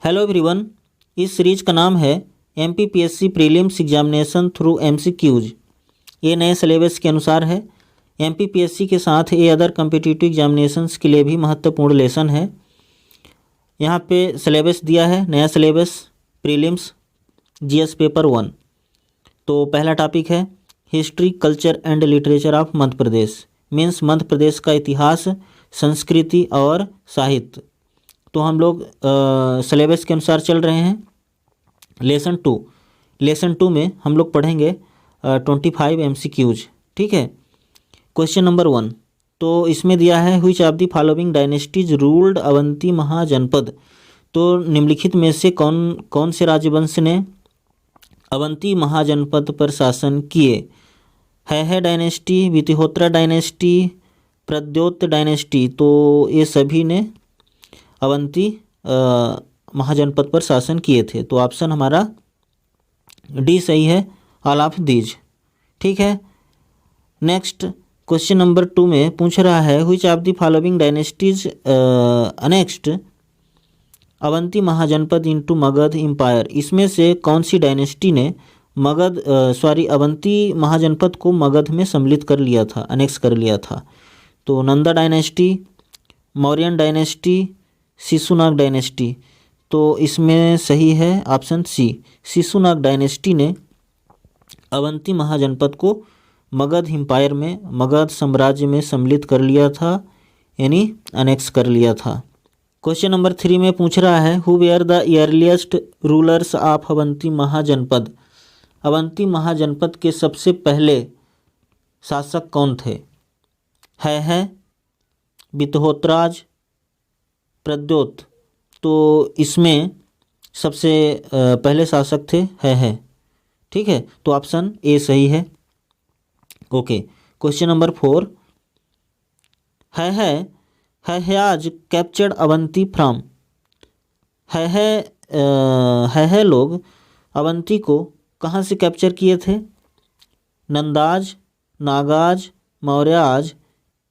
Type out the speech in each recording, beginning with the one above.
Hello everyone. इस series का नाम है MPPSC prelims examination through MCQs. ये नए सिलेबस के अनुसार है। एमपीपीएससी के साथ ये अदर कम्पिटिटिव एग्जामिनेशंस के लिए भी महत्वपूर्ण लेसन है। यहाँ पे सिलेबस दिया है, नया सिलेबस प्रीलिम्स जीएस पेपर 1। तो पहला टॉपिक है history culture and literature of Madhya Pradesh, means Madhya Pradesh का इतिहास, संस्कृति और साहित्य। तो हम लोग सिलेबस के अनुसार चल रहे हैं। लेसन टू में हम लोग पढ़ेंगे 25 एमसीक्यूज। ठीक है। क्वेश्चन नंबर 1 तो इसमें दिया है which of the following dynasties ruled Avanti Mahajanapada. तो निम्नलिखित में से कौन से राजवंश ने अवंती महाजनपद पर शासन किए? है डायनेस्टी, वितिहोत्रा डायनेस्टी, प्रद्योत डायनेस्टी। तो ये सभी ने अवंती महाजनपद पर शासन किए थे। तो ऑप्शन हमारा डी सही है, ऑल ऑफ दीज। ठीक है। नेक्स्ट क्वेश्चन नंबर 2 में पूछ रहा है which of the following dynasties annexed Avanti Mahajanapada into Magadha empire. इसमें से कौन सी डायनेस्टी ने अवंती महाजनपद को मगध में सम्मिलित कर लिया था, अनेक्स कर लिया था? तो Nanda dynasty, Mauryan dynasty, Shishunaga dynasty. तो इसमें सही है ऑप्शन सी, शिशुनाग डायनेस्टी ने अवंती महाजनपद को मगध एम्पायर में, मगध साम्राज्य में सम्मिलित कर लिया था, यानी अनेक्स कर लिया था। क्वेश्चन नंबर 3 में पूछ रहा है who were the earliest rulers of Avanti Mahajanapada. Avanti Mahajanapada के सबसे पहले शासक कौन थे? है वितहोत्राज, प्रद्योत। तो इसमें सबसे पहले शासक थे है। ठीक है। तो ऑप्शन ए सही है। Okay. Question number 4 has captured Avanti from. है लोग अवंती को कहाँ से कैप्चर किए थे? नंदाज, नागाज, मौर्याज,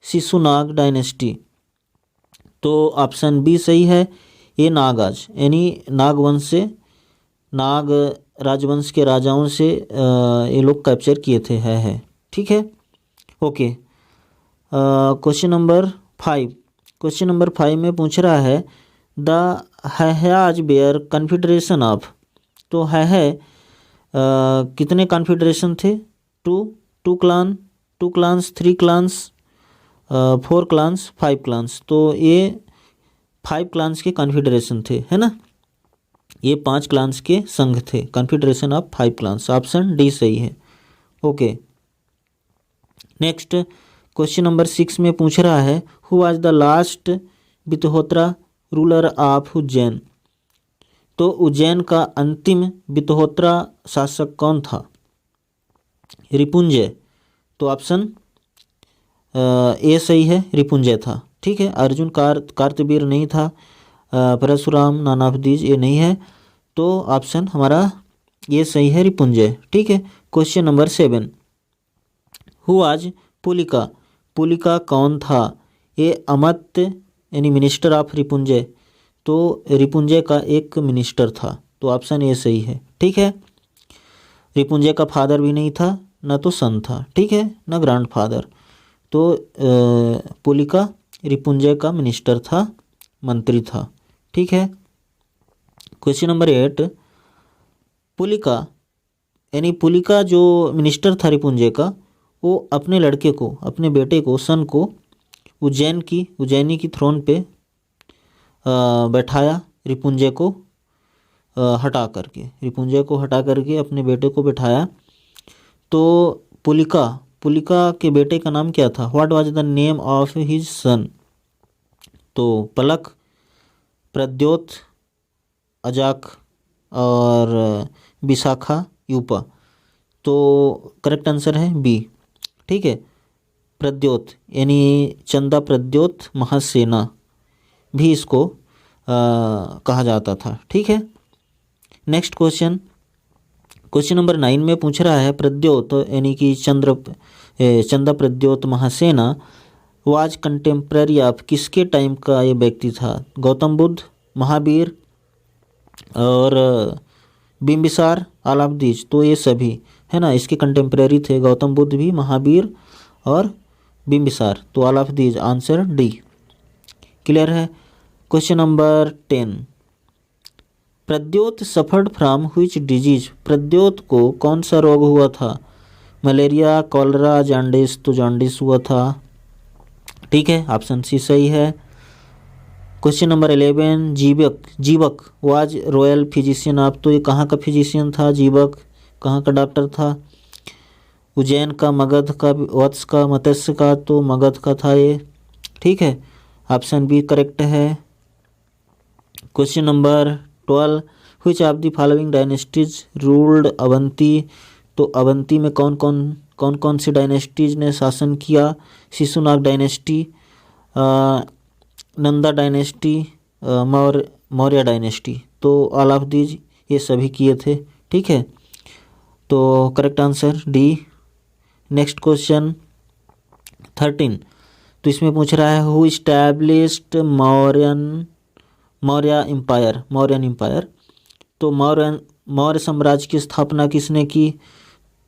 शिशुनाग डायनेस्टी। तो ऑप्शन बी सही है, ये नागाज, यानी नागवंश से, नाग राजवंश के राजाओं से ये लोग कैप्चर किए थे है। ठीक है। ओके। क्वेश्चन नंबर 5 में पूछ रहा है the has bare confederation of. तो है कितने कॉन्फिडरेशन थे? Two clans, 3 clans, 4 clans, 5 clans. तो ये 5 क्लान्स के कॉन्फिडरेशन थे, है ना। ये 5 क्लान्स के संघ थे, कॉन्फिडरेशन ऑफ 5 क्लान्स। ऑप्शन डी सही है। ओके। नेक्स्ट क्वेश्चन नंबर 6 में पूछ रहा है who was the last Vitihotra ruler of Ujjain. तो उज्जैन का अंतिम वितहोत्रा शासक कौन था? रिपुंजय। तो ऑप्शन ए सही है, रिपुंजय था। ठीक है। अर्जुन कार्तवीर नहीं था, परशुराम, नॉन ऑफ दीज ये नहीं है। तो ऑप्शन हमारा ये सही है, रिपुंजय। ठीक है। Question number 7 who was Pulika. Pulika कौन था? ये अमत्य यानी मिनिस्टर ऑफ रिपुंजय। तो रिपुंजय का एक मिनिस्टर था। तो ऑप्शन ए सही है। ठीक है। रिपुंजय का फादर भी नहीं था, न तो सन था, ठीक है, न ग्रैंड फादर। तो पुलिका रिपुंजय का मिनिस्टर था, मंत्री था। ठीक है। क्वेश्चन नंबर 8 पुलिका यानी पुलिका जो मिनिस्टर था रिपुंजय का, वो अपने लड़के को, अपने बेटे को, सन को उज्जैनी की थ्रोन पे बैठाया, रिपुंजय को हटा करके अपने बेटे को बैठाया। तो पुलिका के बेटे का नाम क्या था? What was the name of his son? तो पलक, प्रद्योत, अजाक और विशाखा यूपा। तो करेक्ट आंसर है बी। ठीक है। प्रद्योत यानी चंदा प्रद्योत महासेना भी इसको कहा जाता था। ठीक है। नेक्स्ट क्वेश्चन नंबर 9 में पूछ रहा है प्रद्योत यानी कि चंदा प्रद्योत महासेना वाज कंटेम्प्रेरी ऑफ, किसके टाइम का ये व्यक्ति था? गौतम बुद्ध, महावीर, और बिम्बिसार, अलाउद्दीन, तो ये सभी है ना इसके कंटेम्प्रेरी थे। गौतम बुद्ध भी, महावीर और बिम्बिसार, तो अलाउद्दीन आंसर डी। क्लियर है। Question number 10, Pradyot suffered from which disease, Pradyot को कौन सा रोग हुआ था? मलेरिया, कॉलरा, जॉन्डिस, तो जॉन्डिस हुआ था। ठीक है, ऑप्शन सी सही है। क्वेश्चन नंबर 11, जीवक वाज रॉयल फिजिशियन ऑफ, तो ये कहाँ का फिजिशियन था? जीवक कहाँ का डॉक्टर था? उज्जैन का, मगध का, वत्स का, मत्स्य का, तो मगध का था ये। ठीक है, ऑप्शन बी करेक्ट है। Question number 12, which of the following dynasties ruled Avanti, तो अवंती में कौन कौन सी डायनेस्टीज ने शासन किया? Shishunaga dynasty, Nanda dynasty, Maurya dynasty, तो ऑल ऑफ दीज ये सभी किए थे। ठीक है, तो correct answer D. Next question 13, तो इसमें पूछ रहा है हु इस्टेब्लिश्ड मौर्य एम्पायर, तो मौर्य साम्राज्य की स्थापना किसने की?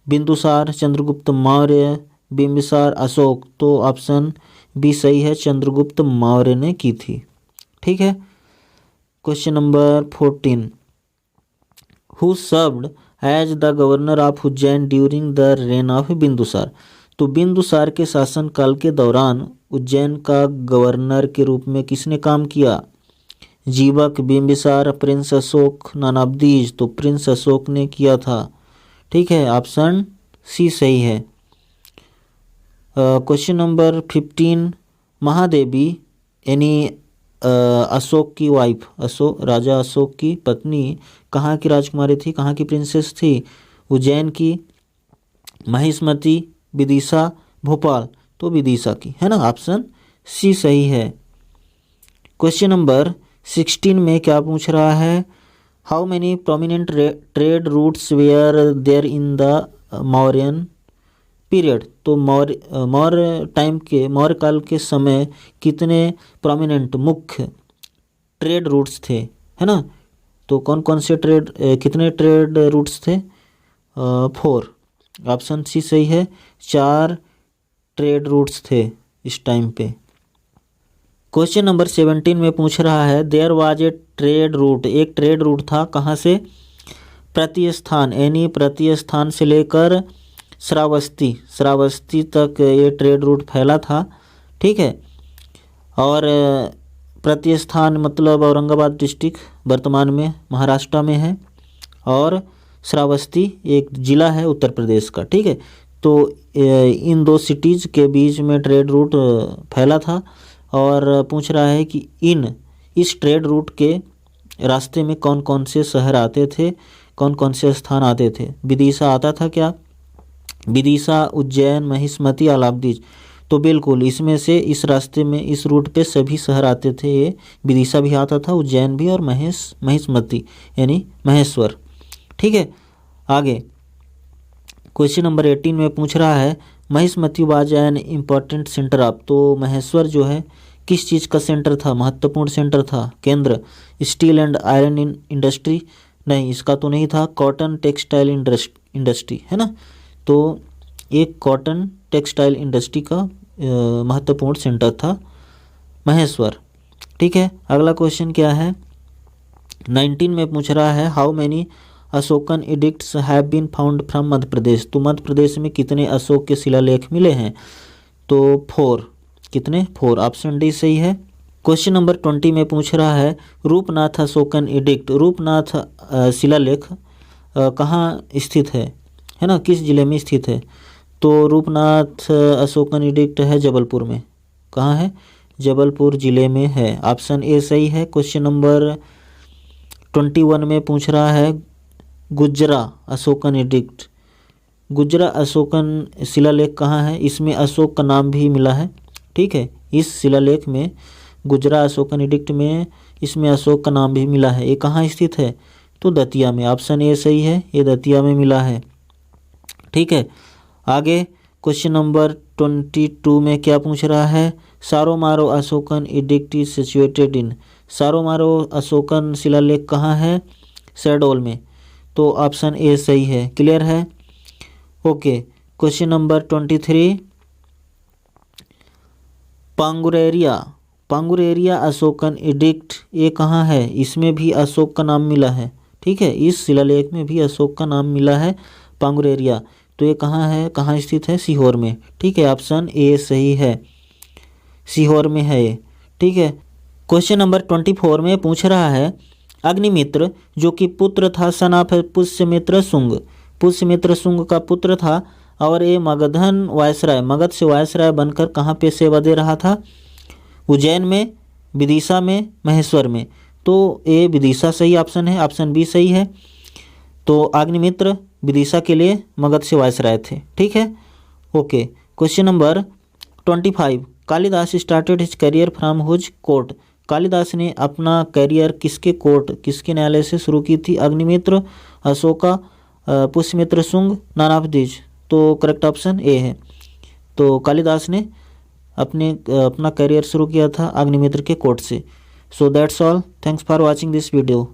बिंदुसार, चंद्रगुप्त मौर्य, बिंबिसार, अशोक, तो ऑप्शन बी सही है, चंद्रगुप्त मौर्य ने की थी। ठीक है। Question number 14, who served as the governor of Ujjain during the reign of Bindusara, तो बिंदुसार के शासनकाल के दौरान उज्जैन का गवर्नर के रूप में किसने काम किया? Jivaka, Bimbisara, prince Ashoka, none of these, तो प्रिंस अशोक ने किया था। ठीक है, ऑप्शन सी सही है। क्वेश्चन नंबर 15, महादेवी यानी अशोक की वाइफ, राजा अशोक की पत्नी कहाँ की राजकुमारी थी, कहाँ की प्रिंसेस थी? उज्जैन की, महिष्मती, विदिशा, भोपाल, तो विदिशा की, है ना, ऑप्शन सी सही है। क्वेश्चन नंबर 16 में क्या पूछ रहा है? How many prominent trade routes were there in the Mauryan period, तो मौर्य काल के समय कितने प्रोमिनेंट मुख्य ट्रेड रूट्स थे, है ना, तो कौन कौन से कितने ट्रेड रूट्स थे? 4, ऑप्शन सी सही है, 4 ट्रेड रूट्स थे इस टाइम पे। क्वेश्चन नंबर 17 में पूछ रहा है there was a trade route, एक ट्रेड रूट था कहाँ से? प्रतिस्थान, यानी प्रतिस्थान से लेकर श्रावस्ती तक ये ट्रेड रूट फैला था। ठीक है, और प्रतिस्थान मतलब औरंगाबाद डिस्ट्रिक्ट वर्तमान में महाराष्ट्र में है, और श्रावस्ती एक ज़िला है उत्तर प्रदेश का। ठीक है, तो इन दो सिटीज़ के बीच में ट्रेड रूट फैला था, और पूछ रहा है कि इस ट्रेड रूट के रास्ते में कौन कौन से शहर आते थे, कौन कौन से स्थान आते थे? विदिशा आता था क्या? विदिशा, उज्जैन, महिष्मती, अलाउद्दीन, तो बिल्कुल इसमें से इस रास्ते में इस रूट पे सभी शहर आते थे। ये विदिशा भी आता था, उज्जैन भी, और महिष्मती यानी महेश्वर। ठीक है, आगे क्वेश्चन नंबर 18 में पूछ रहा है Mahishmati was an important centre of, तो महेश्वर जो है किस चीज़ का सेंटर था, महत्वपूर्ण सेंटर था, केंद्र? स्टील एंड आयरन इंडस्ट्री, नहीं इसका तो नहीं था, कॉटन टेक्सटाइल इंडस्ट्री, है ना, तो एक कॉटन टेक्सटाइल इंडस्ट्री का महत्वपूर्ण सेंटर था महेश्वर। ठीक है, अगला क्वेश्चन क्या है? 19 में पूछ रहा है how many Ashokan edicts have been found from Madhya Pradesh, तो मध्य प्रदेश में कितने अशोक के शिलालेख मिले हैं? तो 4, कितने? 4, ऑप्शन डी सही है। क्वेश्चन नंबर 20 में पूछ रहा है रूपनाथ अशोकन एडिक्ट, रूपनाथ शिलालेख कहाँ स्थित है ना, किस जिले में स्थित है? तो रूपनाथ अशोकन एडिक्ट है जबलपुर में। कहाँ है? जबलपुर जिले में है, ऑप्शन ए सही है। क्वेश्चन नंबर 21 में पूछ रहा है गुजरा अशोकन एडिक्ट, गुजरा अशोकन शिलालेख कहाँ है? इसमें अशोक का नाम भी मिला है। ठीक है, इस शिलालेख में गुजरा अशोकन एडिक्ट में इसमें अशोक का नाम भी मिला है। ये कहाँ स्थित है? तो दतिया में, ऑप्शन ए सही है, ये दतिया में मिला है। ठीक है, आगे क्वेश्चन नंबर 22 में क्या पूछ रहा है? Saru Maru Ashokan edict is situated in, Saru Maru Ashokan शिलालेख कहाँ है? शहडोल में। तो ऑप्शन ए सही है। क्लियर है? Okay, question number 23, Panguraria, Panguraria Ashokan edict ये कहाँ है? इसमें भी अशोक का नाम मिला है। ठीक है, इस शिलालेख में भी अशोक का नाम मिला है, पांगुरेरिया। तो ये कहाँ है, कहाँ स्थित है? सीहोर में। ठीक है, ऑप्शन ए सही है, सीहोर में है ये। ठीक है, क्वेश्चन नंबर 24 में पूछ रहा है, अग्निमित्र जो कि पुत्र था सन ऑफ पुष्यमित्र शुंग, पुष्यमित्र शुंग का पुत्र था और ये मगधन वायसराय, मगध से वायसराय बनकर कहाँ पे सेवा दे रहा था? उज्जैन में, विदिशा में, महेश्वर में। तो ये विदिशा सही ऑप्शन है, ऑप्शन बी सही है। तो अग्निमित्र विदिशा के लिए मगध से वायसराय थे। ठीक है, okay. Question number 25, Kalidasa started his career from whose court, Kalidasa ने अपना करियर किसके कोर्ट, किसके न्यायालय से शुरू की थी? Agnimitra, Ashoka, Pushyamitra Shunga, none of this. तो करेक्ट ऑप्शन ए है। तो कालिदास ने अपना करियर शुरू किया था अग्निमित्र के कोर्ट से। So that's all, thanks for watching this video.